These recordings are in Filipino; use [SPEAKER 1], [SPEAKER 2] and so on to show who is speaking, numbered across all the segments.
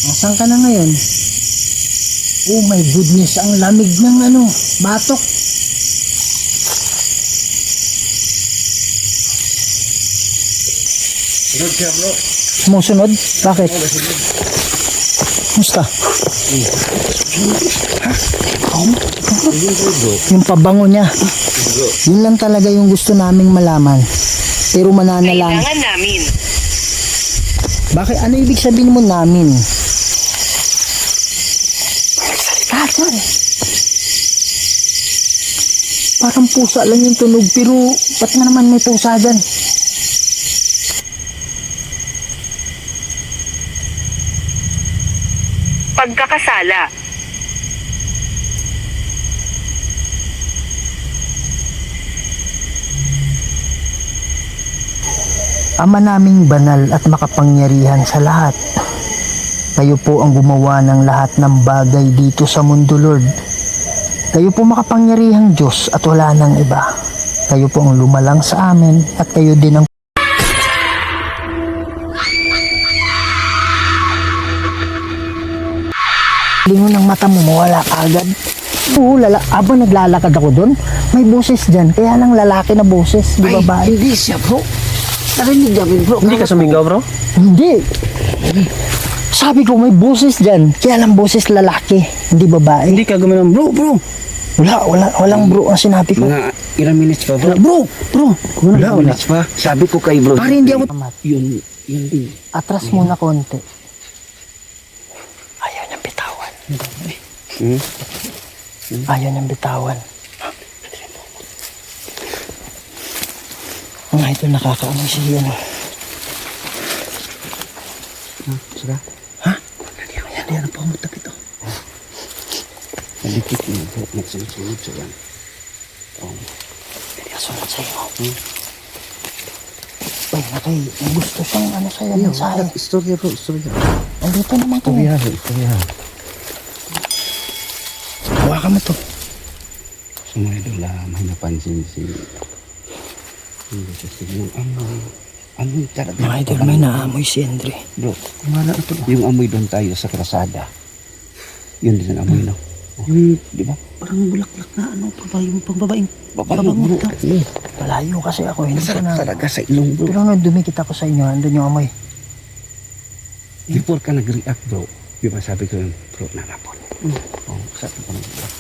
[SPEAKER 1] Nasaan ka na ngayon? Oh my goodness, ang lamig ng batok.
[SPEAKER 2] Sunod siya bro.
[SPEAKER 1] Sumusunod? Bakit? Musta? Yung pabango niya. Yun lang talaga yung gusto naming malaman. Pero mananalang.
[SPEAKER 3] Kailangan namin.
[SPEAKER 1] Bakit? Ano ibig sabihin mo namin? Kasan? Parang pusa lang yung tunog, pero ba't nga naman may pusa dyan?
[SPEAKER 3] Pagkakasala.
[SPEAKER 1] Ama naming banal at makapangyarihan sa lahat. Kayo po ang gumawa ng lahat ng bagay dito sa mundo, Lord. Kayo po makapangyarihang Diyos at wala nang iba. Kayo po ang lumalang sa amin at kayo din ang lingon ng mata mo, mawala ka agad. Oo, abang naglalakad ako doon, may boses dyan, kaya lang lalaki na boses, di babae.
[SPEAKER 2] Hindi siya bro. Narinig namin bro.
[SPEAKER 4] Hindi ka sumigaw, bro?
[SPEAKER 1] Hindi. Sabi ko may boses dyan, kaya lang boses lalaki, hindi babae.
[SPEAKER 4] Hindi ka gumanon, bro.
[SPEAKER 1] Walang bro ang sinabi ko.
[SPEAKER 2] Mga ilang minutes pa bro.
[SPEAKER 1] Bro.
[SPEAKER 2] Wala. Minutes pa. Sabi ko kay bro.
[SPEAKER 1] Pare hindi ako.
[SPEAKER 2] Yun din.
[SPEAKER 1] Atras muna konti. Ayaw niyang bitawan. Ayaw niyang bitawan. Mga ito nakakaamoy siya yan.
[SPEAKER 2] Saka?
[SPEAKER 1] Ha? Yan ang pamutak ito.
[SPEAKER 2] Nalikit mo bro. Nagsunod siya yan.
[SPEAKER 1] Hindi ka sunod sa'yo. Uy, nakay, gusto siyang sa'yo. Mensahe.
[SPEAKER 2] Istorya bro. Istorya.
[SPEAKER 1] Andito naman ko.
[SPEAKER 2] Istorya.
[SPEAKER 1] Hawakan mo to.
[SPEAKER 2] So mga idol, may napansin si yung amoy talaga.
[SPEAKER 1] Mga idol, may naamoy si Andre.
[SPEAKER 2] Bro, yung amoy doon tayo sa krasada. Yun din ang amoy, no?
[SPEAKER 1] Yung,
[SPEAKER 2] di ba?
[SPEAKER 1] parang bulaklak na pangbabaeng.
[SPEAKER 2] Babango, bro.
[SPEAKER 1] Malayo kasi ako, hindi ko
[SPEAKER 2] Masarap
[SPEAKER 1] na.
[SPEAKER 2] talaga sa ilong, bro.
[SPEAKER 1] Pero nung dumikit ako sa inyo, andun yung amoy.
[SPEAKER 2] Before ka nag-react, bro, di ba sabi ko yung bro, nanapon. Oh, sabi ko nag-react.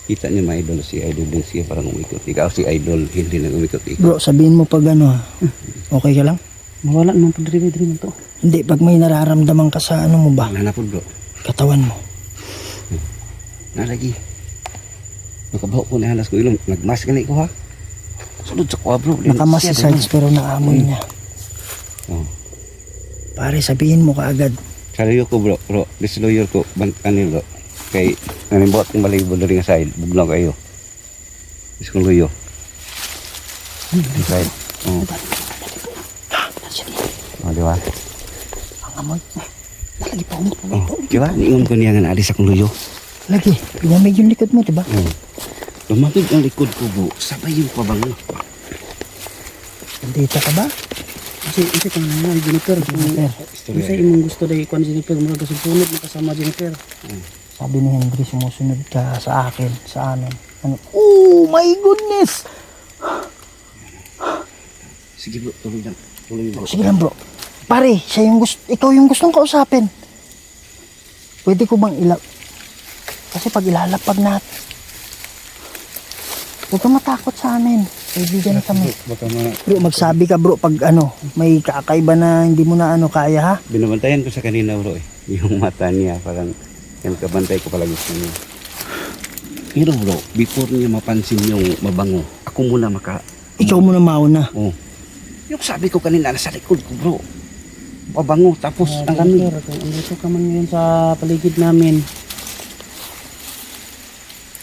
[SPEAKER 2] Kita niyo mga idol, si idol din siya parang umikot. Ikaw si idol, hindi nag-umikot-ikot.
[SPEAKER 1] Bro, sabihin mo pag okay ka lang?
[SPEAKER 4] Mawala naman pag drive to.
[SPEAKER 1] Hindi, pag may nararamdaman ka sa mo ba?
[SPEAKER 2] Nanapon, bro.
[SPEAKER 1] Katawan mo.
[SPEAKER 2] Nalagi. Nakabaho ko na halas ko ilong. Nagmask ka na ko ha. Sunod sa kwa, bro.
[SPEAKER 1] Nakamas si Sarge pero naamoy niya.
[SPEAKER 2] Oh.
[SPEAKER 1] Pare, sabihin mo kaagad.
[SPEAKER 2] Sarayo ko, bro. Bro, disloyer ko. Bantanin, bro. Kay nanimbuat kong balibo rin nga side. Bugnaw kayo. Is kong luyo. Side. Oh. Oh, di ba?
[SPEAKER 1] Ang amoy. Nalagi pa mo.
[SPEAKER 2] Oh, di ba? Niyon ko niya nga naalis akong luyo.
[SPEAKER 1] Lagi, pinamig yung likod mo, diba?
[SPEAKER 2] Lumapit ang likod ko, bro. Sabay yung pabango.
[SPEAKER 1] Dito ka ba?
[SPEAKER 4] Kasi kang nangyay, Jennifer. Kasi imong gusto dahil kung Jennifer, mga kasunod, makasama Jennifer.
[SPEAKER 1] Sabi ni Henry, sumusunod ka sa akin, sa amin. Oh my goodness!
[SPEAKER 2] Sige, bro. Tuloy lang. Tuloy, bro.
[SPEAKER 1] Sige lang, bro. Pare, ikaw yung gustong kausapin. Pwede ko bang kasi pag ilalapag natin, huwag kang matakot sa amin. Kaibigan kami. Bro, magsabi ka, bro, pag may kakaiba na hindi mo na kaya, ha?
[SPEAKER 2] Binabantayan ko sa kanina, bro. Yung mata niya, parang yung kabantay ko palagi sa niya. Pero, bro, before niya mapansin yung mabango, ako muna
[SPEAKER 1] Ikaw muna mauna.
[SPEAKER 2] Oh. Yung sabi ko kanina, nasa likod ko, bro. Mabango, tapos ang kami.
[SPEAKER 4] Andito ka man ngayon sa paligid namin.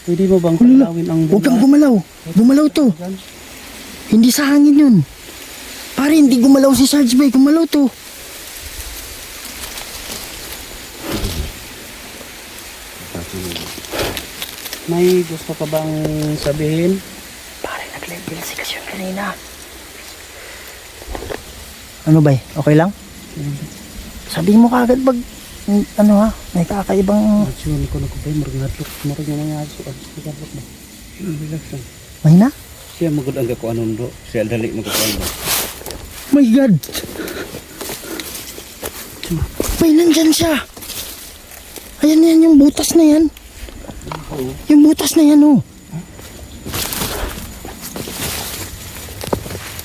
[SPEAKER 4] Pwede mo bang kalawin ang
[SPEAKER 1] Huwag kang gumalaw. Gumalaw to. Hindi sa hangin yun. Pare, hindi gumalaw si Sarge Bay. Gumalaw to.
[SPEAKER 4] May gusto ka bang sabihin?
[SPEAKER 1] Pare, nag-level 6 yun kanina. Ano ba? Okay lang? Sabi mo kagad pag, ano ha, may kakaibang,
[SPEAKER 4] Aksyon ko na ko ba, marag natlok. Marag na nga aso. Natlok ba? Relax lang.
[SPEAKER 1] may na?
[SPEAKER 2] Siya magod ang kakuanon bro. Siya dali magkakuan bro.
[SPEAKER 1] My God! May nandyan siya! Ayan yan, yung butas na yan. Yung butas na yan, oh.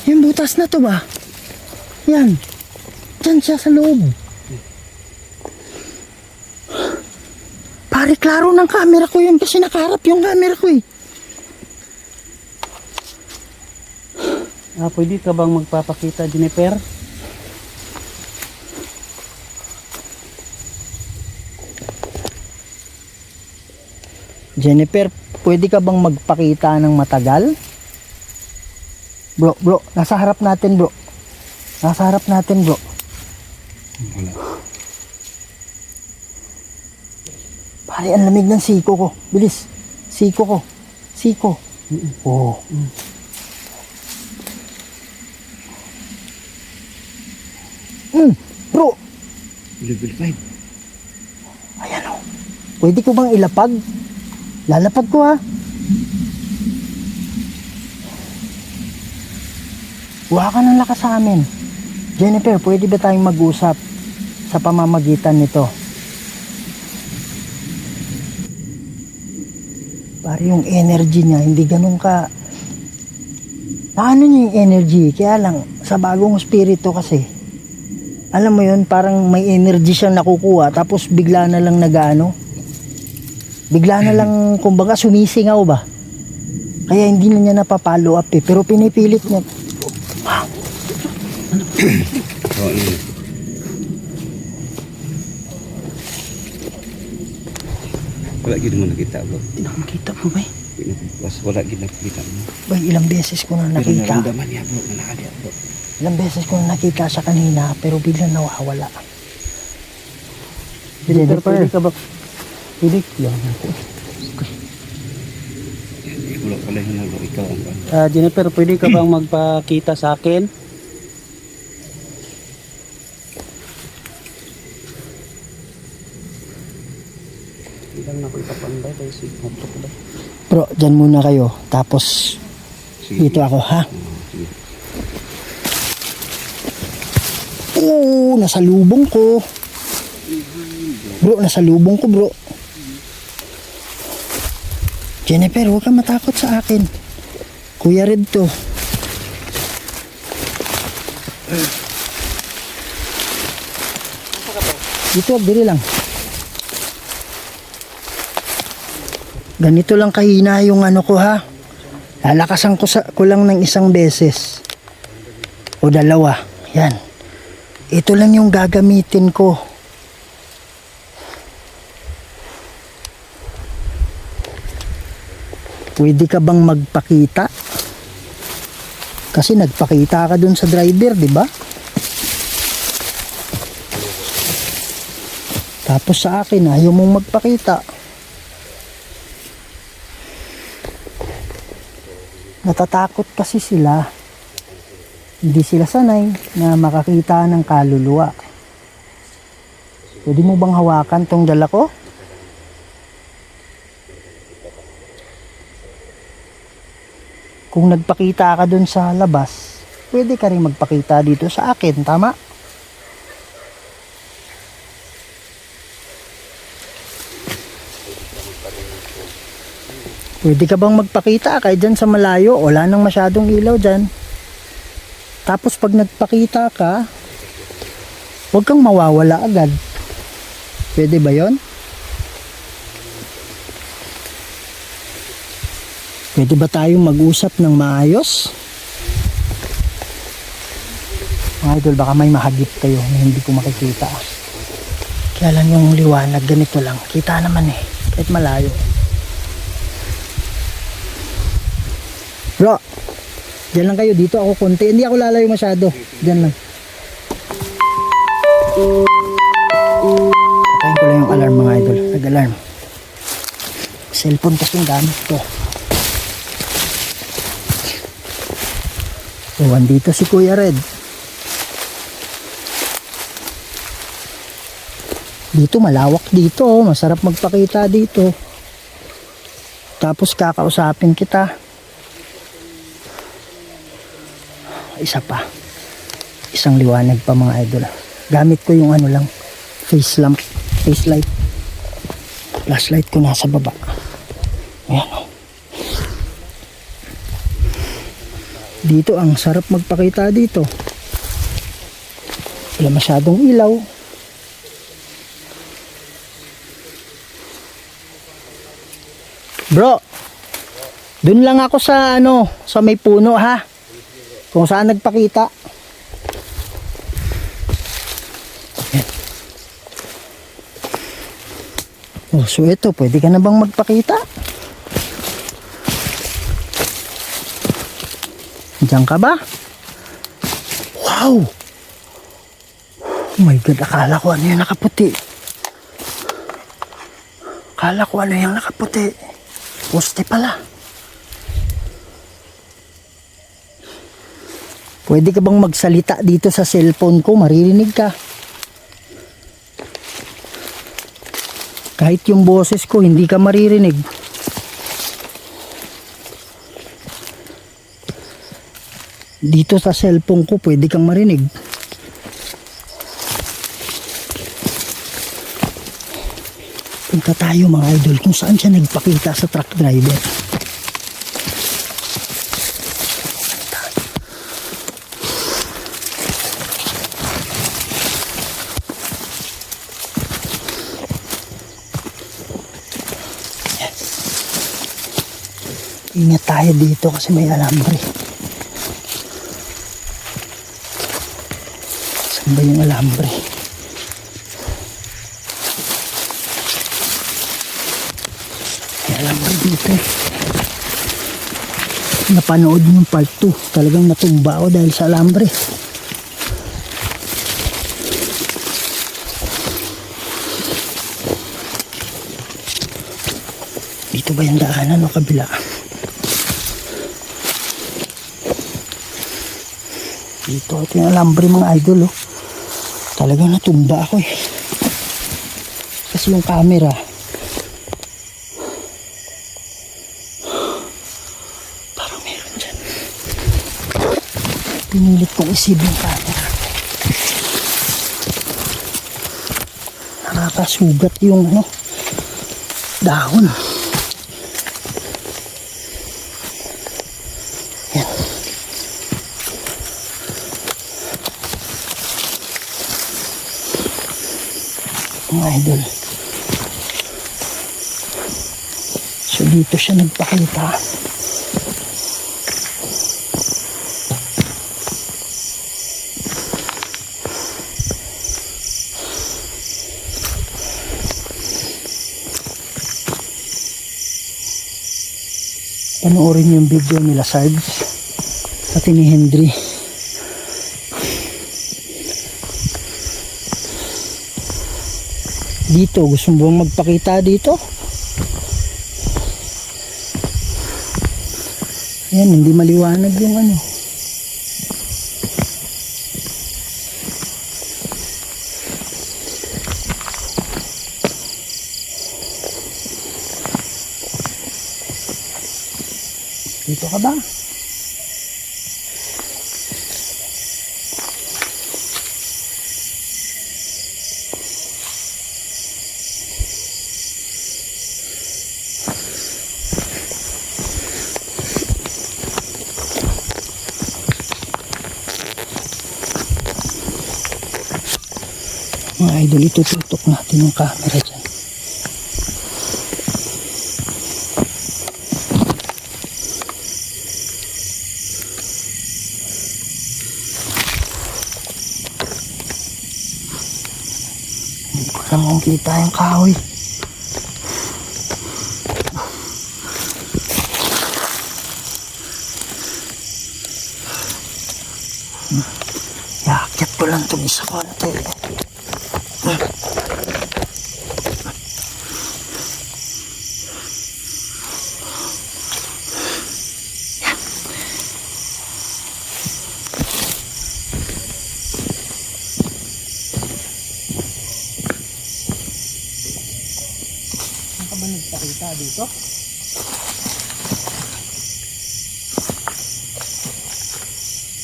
[SPEAKER 1] Yung butas na to ba? Yan. Diyan siya sa loob. Pare, klaro ng camera ko yun kasi nakaharap yung camera ko eh.
[SPEAKER 4] Pwede ka bang magpapakita, Jennifer?
[SPEAKER 1] Jennifer, pwede ka bang magpakita ng matagal? Bro, nasa harap natin bro. Nasa harap natin bro.
[SPEAKER 2] Wala.
[SPEAKER 1] Pare, ang lamig ng siko ko. Bilis. Siko ko. Siko. Oo. Bro,
[SPEAKER 2] Level 5.
[SPEAKER 1] ayan o. Pwede ko bang ilapag? Lalapag ko ha. Huwag ka ng lakas sa amin. Jennifer, pwede ba tayong mag-usap sa pamamagitan nito? Pare, yung energy niya, hindi ganun ka... Paano niya yung energy? Kaya lang, sa bagong spirito kasi, alam mo yun, parang may energy siyang nakukuha, tapos bigla na lang nag-ano, bigla na lang, kumbaga, sumisingaw ba? Kaya hindi na niya napapalo up eh, pero pinipilit niya.
[SPEAKER 2] Oo, yun. Wala gid mo nakita bro.
[SPEAKER 4] Nakakita mo ba?
[SPEAKER 2] Wala gid nakita mo.
[SPEAKER 1] Bay, ilang beses ko na
[SPEAKER 2] Pero
[SPEAKER 1] nakita.
[SPEAKER 2] naramdaman niya bro, na nakaliya bro.
[SPEAKER 1] Ilang beses ko na nakita siya kanina, pero biglang nawawala.
[SPEAKER 4] Jennifer, pwede ka ba? Pwede? Yan ako.
[SPEAKER 2] Wala pala yun bro, ikaw ang kan.
[SPEAKER 4] Jennifer, pwede ka bang magpakita sa akin? Ilang na ko ipapanday dahil si Moto ko ba?
[SPEAKER 1] Bro, dyan muna kayo. Tapos,
[SPEAKER 2] Sige.
[SPEAKER 1] dito ako, ha?
[SPEAKER 2] Sige.
[SPEAKER 1] Oo, nasa lubong ko. Bro, nasa lubong ko, bro. Jennifer, huwag kang matakot sa akin. Kuya Red to. Dito, diri lang. Ganito lang kahina yung ano ko ha. Lalakasan ko lang ng isang beses. O dalawa. Yan. Ito lang yung gagamitin ko. Pwede ka bang magpakita? Kasi nagpakita ka dun sa driver, di ba? Tapos sa akin, ayaw mong magpakita. Natatakot kasi sila. Hindi sila sanay na makakita ng kaluluwa. Pwede mo bang hawakan tong dala ko? Kung nagpakita ka dun sa labas, pwede ka rin magpakita dito sa akin, tama? Pwede ka bang magpakita kahit dyan sa malayo? Wala nang masyadong ilaw dyan. Tapos pag nagpakita ka, huwag kang mawawala agad. Pwede ba yon? Pwede ba tayong mag-usap ng maayos? Mga idol, baka may mahagip kayo na hindi ko makikita. Kaya lang yung liwanag, ganito lang. Kita naman eh, kahit malayo. Bro, dyan lang kayo. Dito ako konti. Hindi ako lalayo masyado. Dyan lang. Patayin ko lang yung alarm mga idol. Nag-alarm. Cellphone kasi yung gamit ko. So, andito si Kuya Red. Dito malawak dito, oh. Masarap magpakita dito. Tapos kakausapin kita. Isa pa. Isang liwanag pa mga idol. Gamit ko yung ano lang, face lamp, face light. Flashlight ko nasa baba. Ayan oh. Dito ang sarap magpakita dito. Wala masyadong ilaw. Bro, dun lang ako sa ano, sa may puno ha. Kung saan nagpakita. Yan. Oh, so ito, pwede ka na bang magpakita? Diyan ka ba? Wow! Oh my God, akala ko ano yung nakaputi. Akala ko ano yung nakaputi. Poste pala. Pwede ka bang magsalita dito sa cellphone ko? Maririnig ka. Kahit yung boses ko, hindi ka maririnig. Dito sa cellphone ko, pwede kang marinig. Punta tayo mga idol kung saan siya nagpakita sa truck driver. Ingat tayo dito kasi may alambre. Saan ba yung alambre? May alambre dito. Napanood yung part 2. Talagang natumba ako dahil sa alambre. Dito ba yung daanan o kabila? Dito, ito yung alambre mga idol oh. Talagang natumba ako eh. Kasi yung camera parang meron dyan. Pinilit kong isib yung camera. Nakakasugat yung ano, dahon. Yan. Mga idol. So dito siya nagpakita. Panoorin yung video nila Sarge pati ni Henry. Dito, gusto mo bang magpakita dito? Ayan, hindi maliwanag yung ano. Dito ka ba? Mga idol, itututok natin yung camera dyan. Hindi ko lang kung kita yung kahoy. Iakyat ko lang itong isa konti. Pakita dito.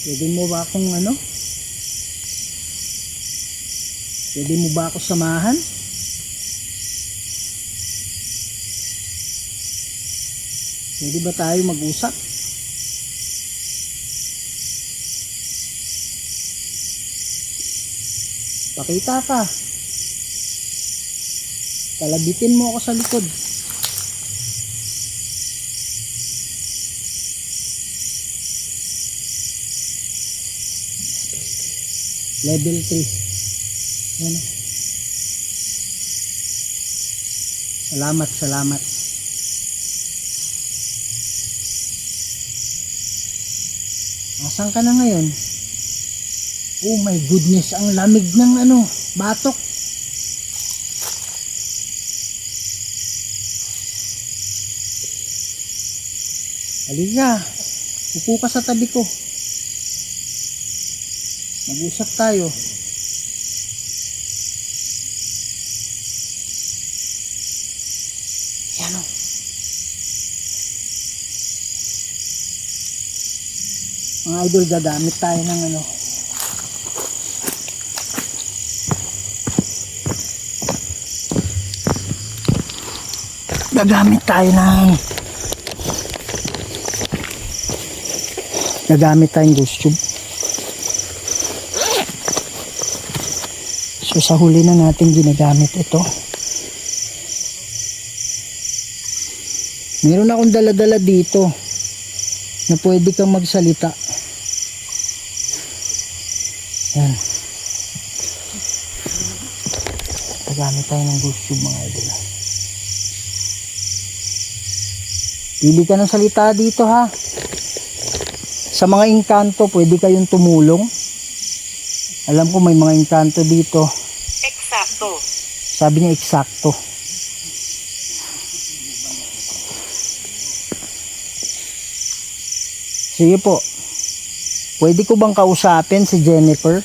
[SPEAKER 1] Pwede mo ba akong ano? Pwede mo ba ako samahan? Pwede ba tayo mag-usap? Pakita ka. Kalabitin mo ako sa likod. Level 3. Yan. Salamat, salamat. Asan ka na ngayon? Oh my goodness, ang lamig ng ano, batok. Halika, upo ka sa tabi ko. Mag-usap tayo. Yan o. Mga idol, gagamit tayo ng ano. Gagamit tayong ghost tube. So sa huli na natin ginagamit ito. Meron akong dala-dala dito na pwede kang magsalita. Yan. Gagamit tayo ng ghost tube, mga idol. Pili ka ng salita dito, ha. Sa mga engkanto, pwede kayong tumulong. Alam ko may mga engkanto dito.
[SPEAKER 3] Eksakto.
[SPEAKER 1] Sabi niya eksakto. Sige po. Pwede ko bang kausapin si Jennifer?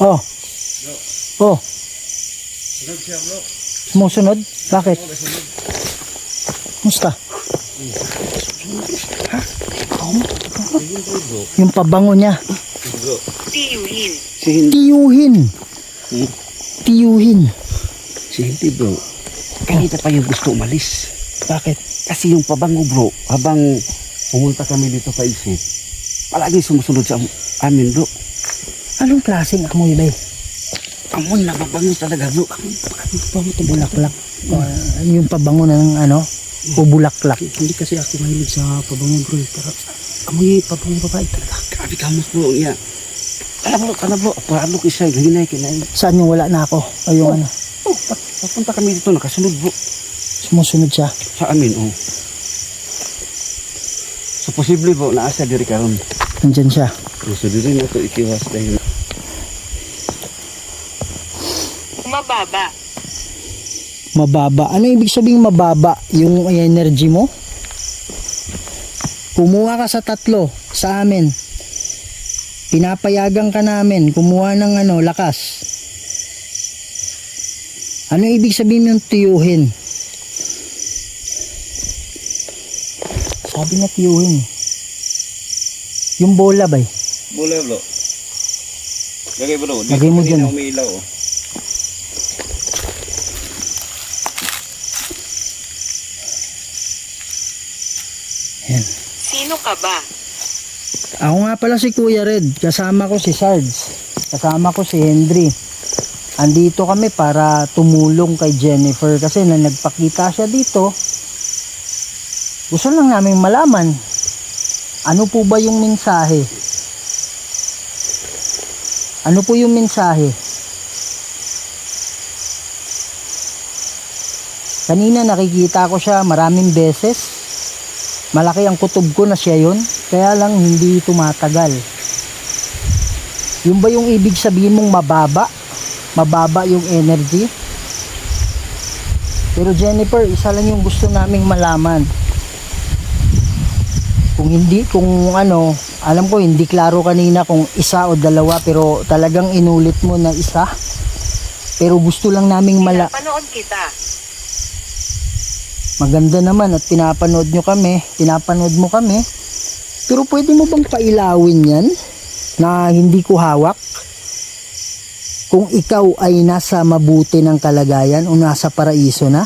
[SPEAKER 1] Oh. Oh. Sumusunod? Bakit? Musta? Ha? Yung pabango niya.
[SPEAKER 3] Tiyuhin.
[SPEAKER 2] Si hindi.
[SPEAKER 1] Tiyuhin. Tiyuhin.
[SPEAKER 2] Si hindi bro. Kanina pa yung gusto umalis.
[SPEAKER 1] Bakit?
[SPEAKER 2] Kasi yung pabango bro, habang pumunta kami dito sa isip, palagi sumusunod sa amin bro.
[SPEAKER 1] Anong klaseng amoy ba eh?
[SPEAKER 2] Amoy na pabango talaga bro.
[SPEAKER 1] Pabango ito bulaklak. Yung pabango ng ano? O bulaklak.
[SPEAKER 4] Hindi kasi ako mahilig sa pabango bro. Pero amoy pabango babae talaga.
[SPEAKER 2] Grabe ka mas bro niya. Alam bro, paano ko isa, hinay.
[SPEAKER 1] Saan yung wala na ako? O yung ano?
[SPEAKER 2] Oh, papunta kami dito, nakasunod bro.
[SPEAKER 1] Sumusunod siya.
[SPEAKER 2] Sa amin, oh. So, posible po, naasa diri karon.
[SPEAKER 1] Nandyan siya.
[SPEAKER 2] So, diri na ito ikiwas dahil.
[SPEAKER 3] Mababa.
[SPEAKER 1] Mababa. Ano ibig sabihin mababa? Yung energy mo? Kumuha ka sa 3 sa amin. Pinapayagan ka namin. Kumuha ng ano, lakas. Ano ibig sabihin yung tiyuhin? Sabi na tiyuhin. Yung bola ba eh?
[SPEAKER 2] Bola bro. Lagay bro.
[SPEAKER 1] Lagay mo dyan.
[SPEAKER 2] Umiilaw oh.
[SPEAKER 1] Yan.
[SPEAKER 3] Sino ka ba?
[SPEAKER 1] Ako nga pala si Kuya Red. Kasama ko si Sarge. Kasama ko si Henry. Andito kami para tumulong kay Jennifer kasi na nagpakita siya dito. Gusto lang namin malaman ano po ba yung mensahe? Ano po yung mensahe? Kanina nakikita ko siya maraming beses. Malaki ang kutob ko na siya yun. Kaya lang hindi tumatagal. Yung ba yung ibig sabihin mong mababa? Mababa yung energy? Pero Jennifer, isa lang yung gusto naming malaman. Kung hindi, kung ano, Alam ko hindi klaro kanina kung isa o dalawa, pero talagang inulit mo na isa. Pero gusto lang naming
[SPEAKER 3] Panood kita.
[SPEAKER 1] maganda naman at pinapanood mo kami. Pero pwede mo bang pailawin yan na hindi ko hawak? Kung ikaw ay nasa mabuti ng kalagayan o nasa paraiso na,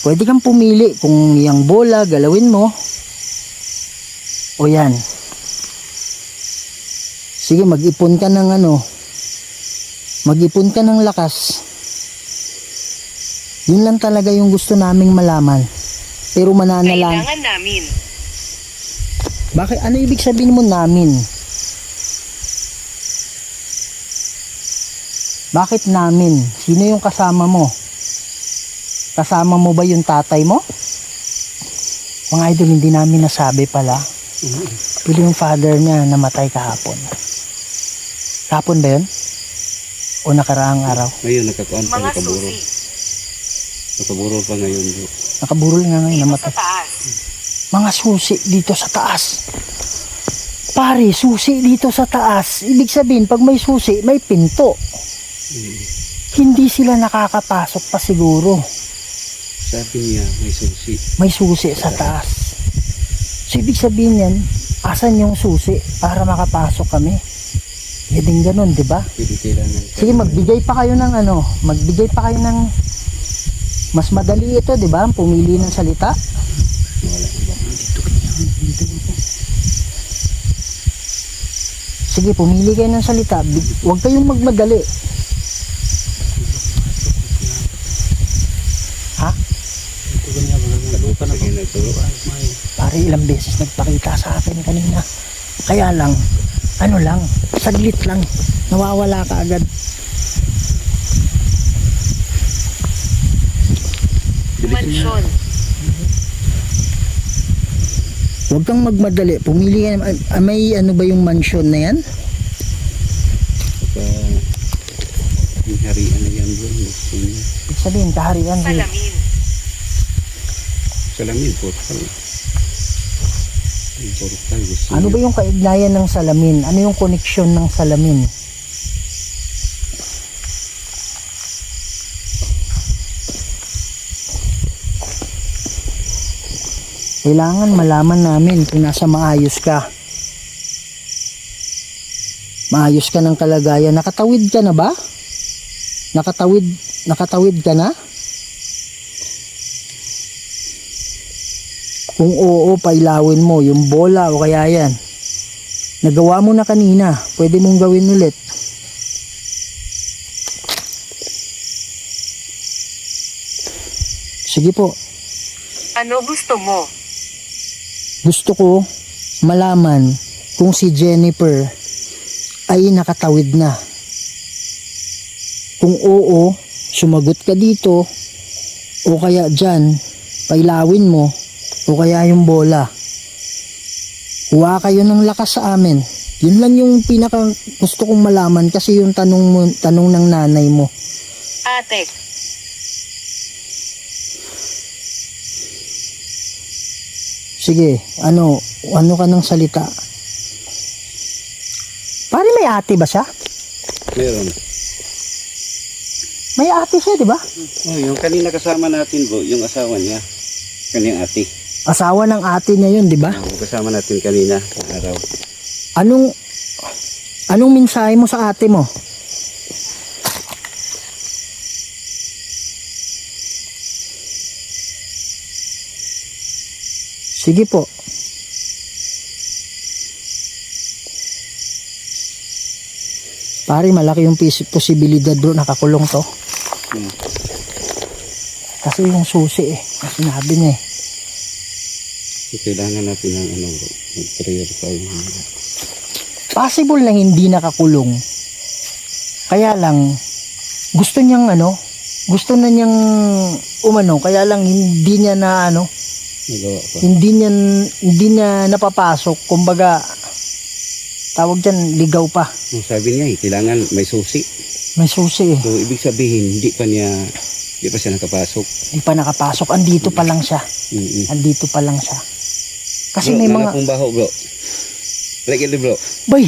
[SPEAKER 1] pwede kang pumili kung yung bola galawin mo o yan. Sige, mag-ipon ka ng mag-ipon ka ng lakas. Yun lang talaga yung gusto naming malaman. Pero mananalang.
[SPEAKER 3] Kailangan namin.
[SPEAKER 1] Bakit? Ano ibig sabihin mo namin? Bakit namin? Sino yung kasama mo? Kasama mo ba yung tatay mo? Mga idol, hindi namin nasabi pala. Pero yung father niya namatay kahapon. Kahapon ba yun? O nakaraang araw?
[SPEAKER 2] Ngayon, nakakuan pa,
[SPEAKER 3] Mga
[SPEAKER 2] nakaburo.
[SPEAKER 3] susi.
[SPEAKER 2] Nakaburo pa ngayon, bro.
[SPEAKER 1] Nakaburol nga ngayon,
[SPEAKER 3] Dito sa
[SPEAKER 1] namatay.
[SPEAKER 3] taas.
[SPEAKER 1] Mga susi dito sa taas. Pare, susi dito sa taas. Ibig sabihin, pag may susi, may pinto. Hindi sila nakakapasok pa siguro.
[SPEAKER 2] Sabi niya, may susi.
[SPEAKER 1] May susi sa taas. So, ibig sabihin yan, asan yung susi para makapasok kami? Pwedeng ganun, di ba?
[SPEAKER 2] Pwede kailangan.
[SPEAKER 1] Sige, magbigay pa kayo ng mas madali ito, di ba? Pumili ng salita.
[SPEAKER 2] Wala ba?
[SPEAKER 1] Sige, pumili kayo ng salita. Huwag kayong magmadali. Ha?
[SPEAKER 2] Sige, nagturo.
[SPEAKER 1] Pare, ilang beses nagpakita sa akin kanina. Kaya lang, saglit lang. Nawawala ka agad.
[SPEAKER 3] Mansyon.
[SPEAKER 1] Huwag kang magmadali. Pumili ka. May ano ba yung mansion na yan?
[SPEAKER 2] Baka yung harian na yan, bro. Gusto niya.
[SPEAKER 1] Ibig sabihin, kaharian.
[SPEAKER 3] Salamin.
[SPEAKER 2] Salamin, portal. Yung portal, gusto
[SPEAKER 1] Ano
[SPEAKER 2] niya.
[SPEAKER 1] ba yung kaignayan ng salamin? Ano yung koneksyon ng salamin? Kailangan malaman namin kung nasa maayos ka. Maayos ka ng kalagayan. Nakatawid ka na ba? Nakatawid ka na? Kung oo, pailawin mo yung bola o kaya yan. Nagawa mo na kanina, pwede mong gawin ulit. Sige po,
[SPEAKER 3] Ano gusto mo?
[SPEAKER 1] gusto ko malaman kung si Jennifer ay nakatawid na. Kung oo, sumagot ka dito o kaya dyan, pailawin mo o kaya yung bola. Kuha kayo ng lakas sa amin. Yun lang yung pinaka gusto kong malaman kasi yung tanong ng nanay mo.
[SPEAKER 3] Ate.
[SPEAKER 1] Sige, ano ka ng salita? Pare, may ate ba siya?
[SPEAKER 2] Meron.
[SPEAKER 1] May ate siya, di ba?
[SPEAKER 2] Oh, yung kanina kasama natin, bro, yung asawa niya. Kanyang ate.
[SPEAKER 1] Asawa ng ate niya yun, di ba?
[SPEAKER 2] Yung kasama natin kanina, sa araw.
[SPEAKER 1] Anong mensahe mo sa ate mo? Sige po. Pare, malaki yung posibilidad bro, nakakulong to. Kasi yung susi sinabi niya eh.
[SPEAKER 2] So, kailangan natin ng bro, mag-prayer tayo.
[SPEAKER 1] Possible na hindi nakakulong. Kaya lang, gusto na niyang umano, kaya lang hindi niya na
[SPEAKER 2] Nagawa pa.
[SPEAKER 1] hindi niya napapasok, kumbaga tawag dyan, ligaw pa.
[SPEAKER 2] Ang sabi niya, kailangan may susi.
[SPEAKER 1] May susi eh.
[SPEAKER 2] So, ibig sabihin, hindi pa siya nakapasok.
[SPEAKER 1] Hindi pa nakapasok, andito pa lang siya.
[SPEAKER 2] Mm-mm.
[SPEAKER 1] Andito pa lang siya. Kasi
[SPEAKER 2] Bro,
[SPEAKER 1] may mga
[SPEAKER 2] pong baho, bro. Lagi bro.
[SPEAKER 1] Bay,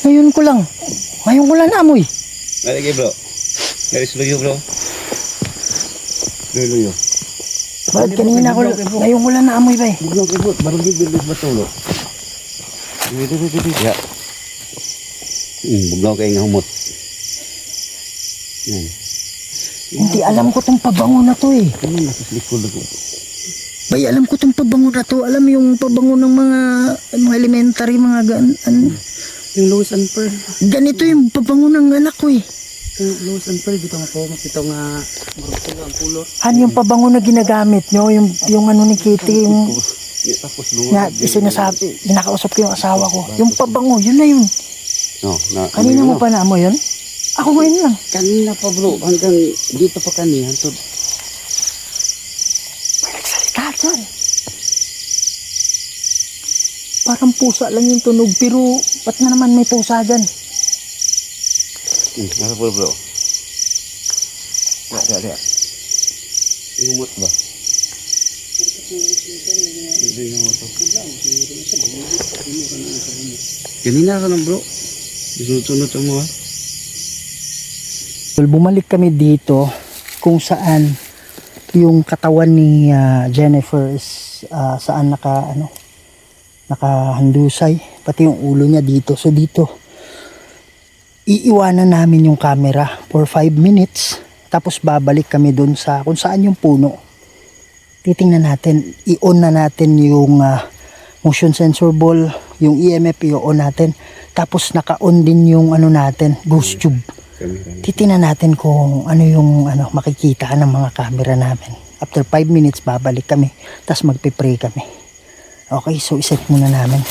[SPEAKER 1] ngayon ko lang. Ngayon ko lang naamoy.
[SPEAKER 2] Lagi bro. Garis luyo bro. Luyo.
[SPEAKER 1] Bakit kanina ko lang, ngayon ko lang naamoy, bay.
[SPEAKER 2] Bugnaw kay bro. Baru gibilis ba to bro? Ya. Bugnaw kay nga humot. Yan.
[SPEAKER 1] Hindi, alam ko tong pabango na to eh.
[SPEAKER 2] Ano nakislikod ako?
[SPEAKER 1] Bay, alam ko tong pabango na to. Alam mo yung pabango ng mga elementary, mga
[SPEAKER 4] Yung Louis and Pearl.
[SPEAKER 1] ganito yung pabango ng anak ko eh.
[SPEAKER 4] Yung Louis and Pearl, dito nga po, makita nga marupula ang kulor.
[SPEAKER 1] Ano yung pabango na ginagamit nyo? Yung ano ni Kitty, yung
[SPEAKER 2] Tapos
[SPEAKER 1] nga, sinasabi, nakausap ko yung asawa ko. Yung pabango, yun na yun.
[SPEAKER 2] No,
[SPEAKER 1] Kanina mo pa naamoy yun? Ako ngayon lang.
[SPEAKER 2] Kanina pa bro, hanggang dito pa kanina.
[SPEAKER 1] Nagsalita dyan. Parang pusa lang yung tunog, pero ba't na naman may pusa dyan?
[SPEAKER 2] Nasa po bro. Ada. Umot ba? Kanina ka lang bro. Sunod-sunod ang mga.
[SPEAKER 1] Well, bumalik kami dito kung saan yung katawan ni Jennifer is saan nakahandusay, pati yung ulo niya dito. So dito iiwanan namin yung camera for 5 minutes, tapos babalik kami dun sa kung saan yung puno. Titingnan natin, i-on na natin yung motion sensor ball, yung EMF i-on natin, tapos naka-on din yung ano natin, ghost tube. Titingnan natin kung ano yung makikita ng mga camera namin. After 5 minutes babalik kami, tapos magpe-pray kami. Okay, so iset muna namin.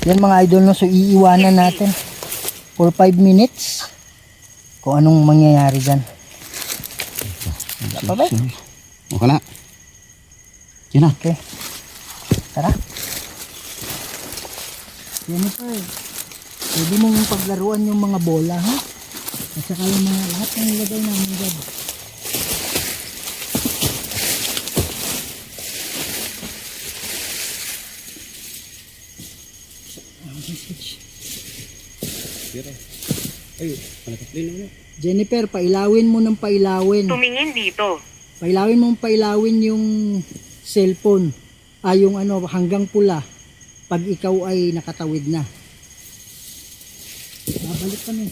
[SPEAKER 1] Yan mga idol, no? So iiwanan natin for 5 minutes kung anong mangyayari dyan. Wala pa ba?
[SPEAKER 2] Okay na. Yan na.
[SPEAKER 1] Okay. Tara. Jennifer, pwede mong paglaruan yung mga bola, ha? At saka yung mga lahat ng nilagay namin dyan.
[SPEAKER 2] Ay, malakatlin mo.
[SPEAKER 1] Jennifer, pailawin mo ng pailawin.
[SPEAKER 3] Tumingin dito.
[SPEAKER 1] Pailawin mo ng pailawin yung cellphone. Yung hanggang pula. Pag ikaw ay nakatawid na. Babalik kami.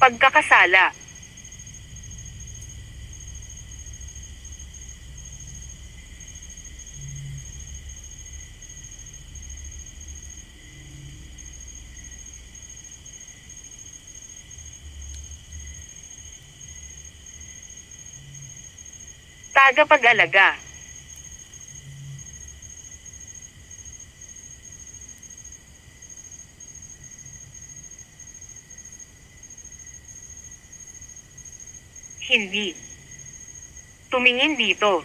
[SPEAKER 3] Pagkakasala. Tagapag-alaga. Hindi. Tumingin dito.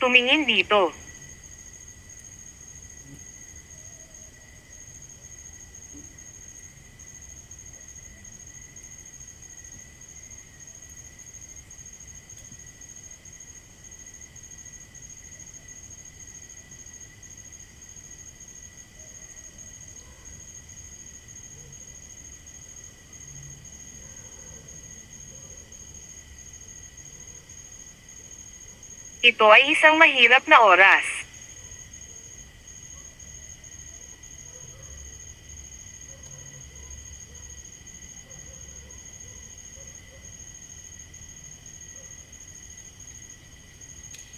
[SPEAKER 3] Tumingin dito. Ito ay isang mahirap na oras.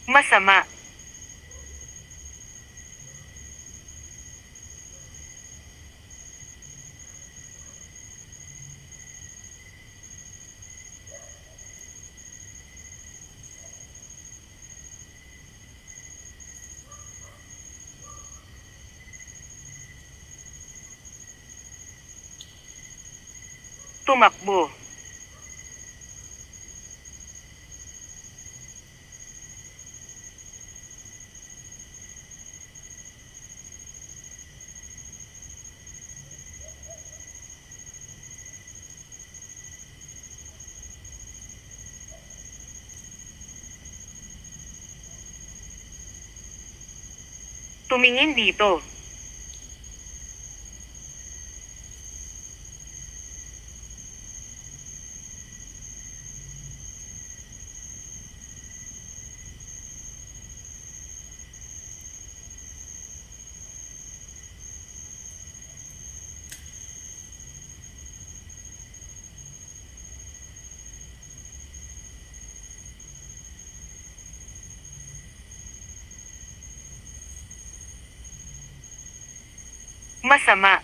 [SPEAKER 3] Masama. Tumakbo. Tumingin dito. Masama.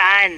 [SPEAKER 3] Saan?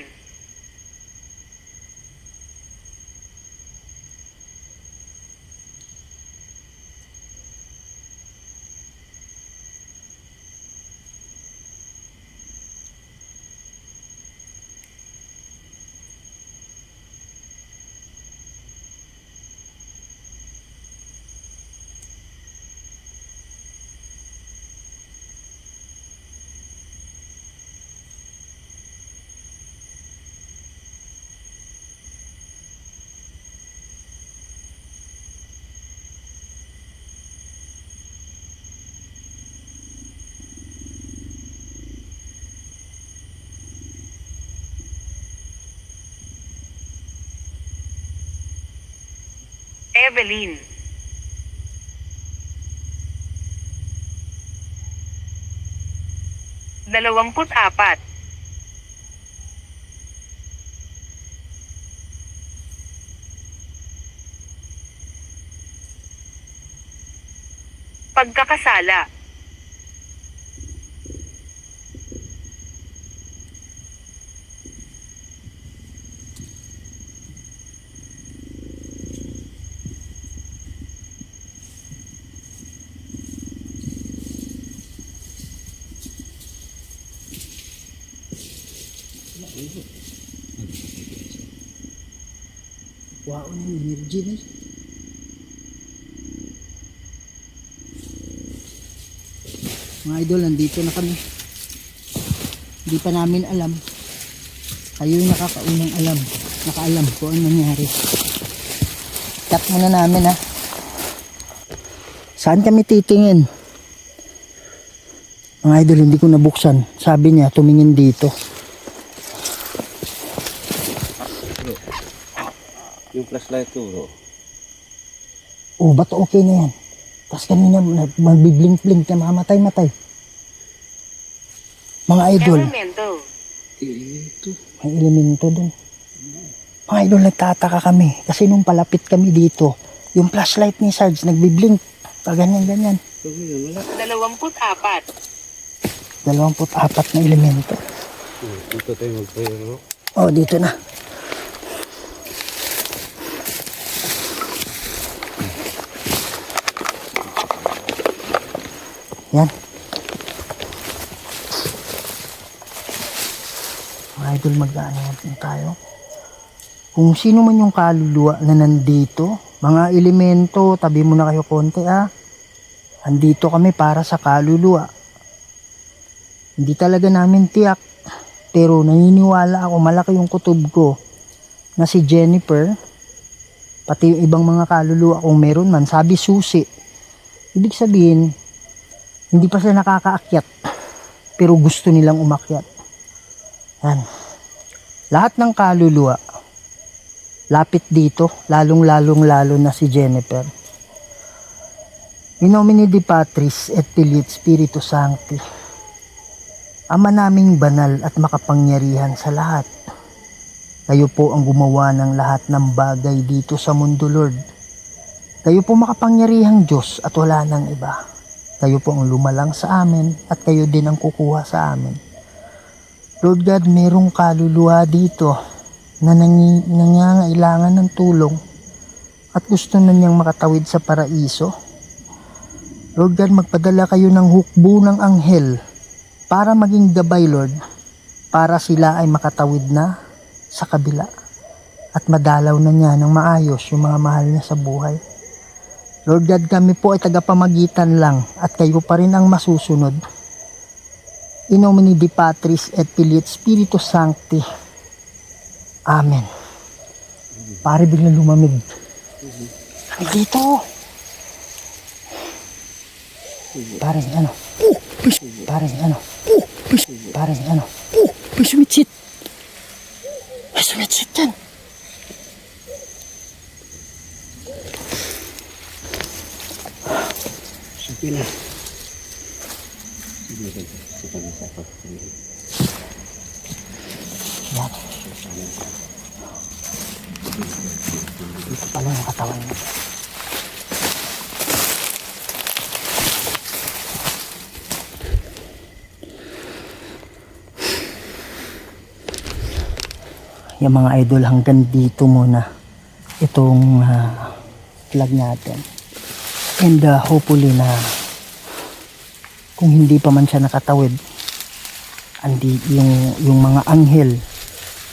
[SPEAKER 3] Evelyn. Dalawamput apat. Pagkakasala.
[SPEAKER 1] Wow, yung energy na. Mga idol, nandito na kami. Hindi pa namin alam. Kayo yung nakakaunang alam. Nakaalam kung ano nangyari. Cut muna namin ha. Saan kami titingin? Mga idol, hindi ko nabuksan. Sabi niya, tumingin dito.
[SPEAKER 2] Yung flashlight ko, bro.
[SPEAKER 1] Oh, ba't okay na yan? Tapos kanina magbiblink-blink na mamatay-matay. Mga idol,
[SPEAKER 3] Elemento.
[SPEAKER 2] Ito.
[SPEAKER 1] may elemento dun. Mga idol, nagtataka kami. Kasi nung palapit kami dito, yung flashlight ni Sarge nagbiblink. Ganyan-ganyan.
[SPEAKER 2] Wala.
[SPEAKER 3] 24.
[SPEAKER 1] 24 na elemento.
[SPEAKER 2] Dito tayo mag-prayer, bro.
[SPEAKER 1] Oh, dito na. Yan. Mga idol, mag-ano natin tayo. Kung sino man yung kaluluwa na nandito, mga elemento, tabi mo na kayo konti Andito kami para sa kaluluwa. Hindi talaga namin tiyak, pero naniniwala ako, malaki yung kutob ko na si Jennifer, pati yung ibang mga kaluluwa kung meron man, sabi susi. Ibig sabihin, hindi pa sila nakakaakyat, pero gusto nilang umakyat. Yan. Lahat ng kaluluwa, lapit dito, lalo na si Jennifer. In nomine Dei Patris et Filii et Spiritus Sancti. Ama naming banal at makapangyarihan sa lahat. Kayo po ang gumawa ng lahat ng bagay dito sa mundo, Lord. Kayo po makapangyarihang Diyos at wala nang iba. Kayo po ang lumalang sa amin at kayo din ang kukuha sa amin. Lord God, merong kaluluwa dito na nangangailangan ng tulong at gusto na niyang makatawid sa paraiso. Lord God, magpadala kayo ng hukbo ng anghel para maging gabay, Lord, para sila ay makatawid na sa kabila at madalaw na niya ng maayos yung mga mahal niya sa buhay. Lord God, kami po ay tagapamagitan lang at kayo pa rin ang masusunod. In nomine Dei Patris et Filii et Spiritus Sancti. Amen. Pare, biglang lumamig. Ay, dito. Pare, ano? Pare, ano? Pare, ano? May sumitsit. May sumitsit yan.
[SPEAKER 2] Sige na.
[SPEAKER 1] Yan. Dito pala yung katawan niya. Yung mga idol, hanggang dito muna itong vlog natin. And hopefully na kung hindi pa man siya nakatawid, yung mga anghel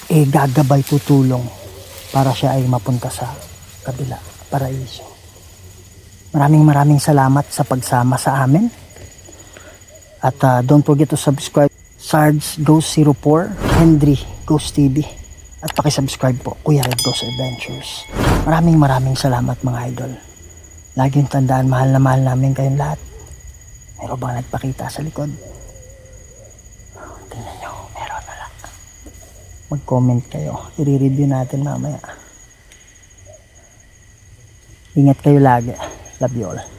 [SPEAKER 1] gagabay, tutulong para siya ay mapunta sa kabila, paraiso. Maraming salamat sa pagsama sa amin. At don't forget to subscribe Sarge Ghost 04, Henry Ghost TV. At pakisubscribe po, Kuya Red Ghost Adventures. Maraming salamat mga idol. Laging tandaan, mahal na mahal namin kayong lahat. Meron bang nagpakita sa likod? Tingnan nyo, meron wala. Mag-comment kayo, i-review natin mamaya. Ingat kayo lagi. Love you all.